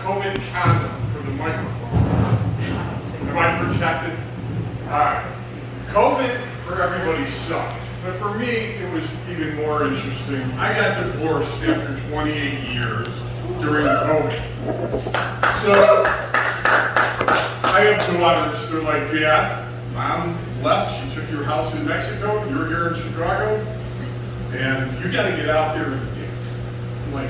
COVID condom for the microphone. Am I protected? Alright. COVID for everybody sucked. But for me, it was even more interesting. I got divorced after 28 years during COVID. So, I have daughters. They're like, Dad, Mom left. She took your house in Mexico. You're here in Chicago. And you got to get out there and date. I'm like,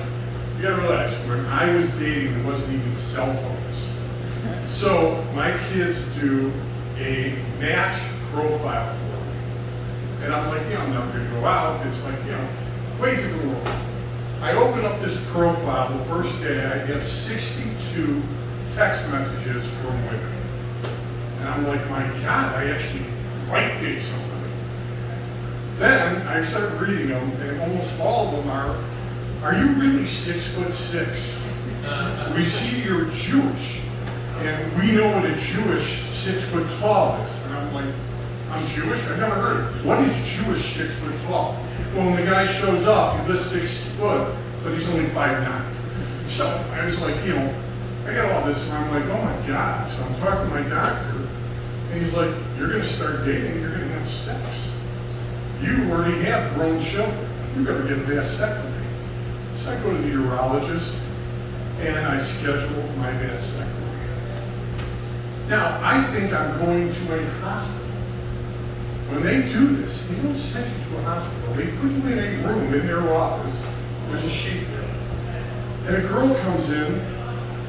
you got to realize, when I was dating, there wasn't even cell phones. So my kids do a match profile for me. And I'm like, I'm not going to go out. It's like, way to the world. I open up this profile the first day. I have 62 text messages from women. And I'm like, my God, I actually might date somebody. Then I started reading them, and almost all of them are you really 6'6"? We see you're Jewish, and we know what a Jewish 6 foot tall is. And I'm like, I'm Jewish? I've never heard of it. What is Jewish 6 foot tall? Well, when the guy shows up, he lists 6 foot, but he's only 5'9". So I was like, I got all this, and I'm like, oh my God. So I'm talking to my doctor, and he's like, you're going to start dating, you're going to have sex. You already have grown children. You better get a vasectomy. So I go to the urologist, and I schedule my vasectomy. Now, I think I'm going to a hospital. When they do this, they don't send you to a hospital. They put you in a room in their office. There's a sheet there. And a girl comes in.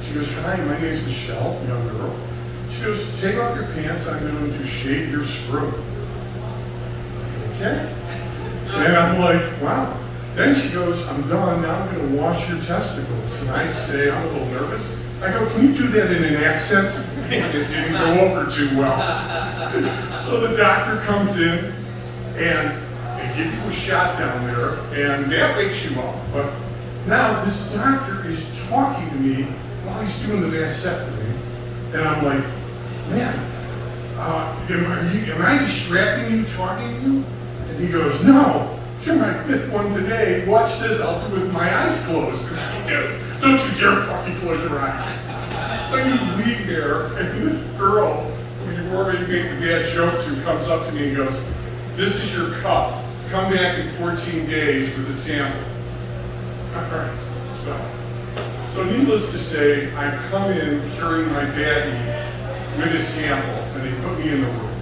She goes, hi, my name's Michelle, young girl. She goes, take off your pants. I'm going to shave your screw. Okay? And I'm like, wow. Then she goes, I'm done, now I'm going to wash your testicles. And I say, I'm a little nervous. I go, can you do that in an accent? And it didn't go over too well. So the doctor comes in, and they give you a shot down there, and that wakes you up. But now this doctor is talking to me while he's doing the vasectomy. And I'm like, man, am I distracting you, talking to you? And he goes, no, you're my fifth one today. Watch this, I'll do it with my eyes closed. Don't you dare fucking close your eyes. So you leave there, and this girl, who you've already made the bad joke to, comes up to me and goes, this is your cup. Come back in 14 days with a sample. All right, so needless to say, I come in carrying my baggie with a sample, and they put me in the room.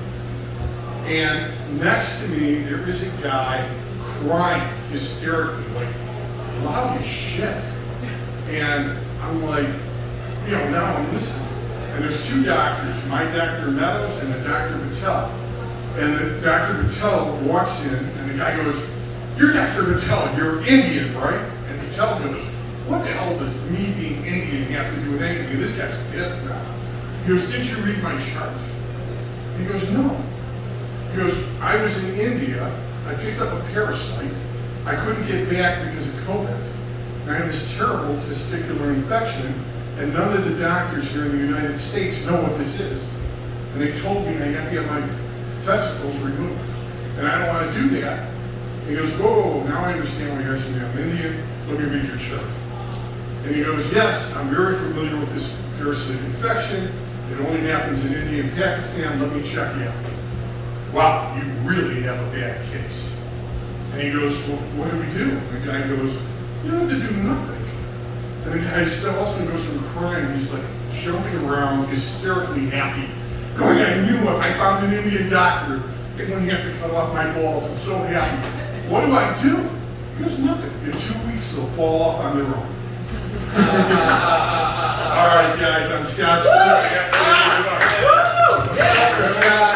And next to me, there is a guy crying hysterically, like loud as shit. And I'm like, now I'm listening. And there's two doctors, my Dr. Meadows and the Dr. Patel. And the Dr. Patel walks in, and the guy goes, you're Dr. Patel, you're Indian, right? And Patel goes, what the hell does me being Indian have to do with anything? And this guy's pissed now. He goes, did you read my chart? He goes, no. He goes, I was in India, I picked up a parasite, I couldn't get back because of COVID, and I have this terrible testicular infection, and none of the doctors here in the United States know what this is. And they told me I have to have my testicles removed. And I don't want to do that. And he goes, whoa, now I understand why you're asking me. I'm Indian, let me read your chart. And he goes, yes, I'm very familiar with this parasitic infection. It only happens in India and Pakistan, let me check you out. Wow, you really have a bad case. And he goes, well, what do we do? And the guy goes, you don't have to do nothing. And the guy also goes from crying, he's like jumping around, hysterically happy. Going, I knew if I found an Indian doctor, they wouldn't have to cut off my balls. I'm so happy. What do I do? He goes, nothing. In 2 weeks, they'll fall off on their own. All right, guys, I'm Scott.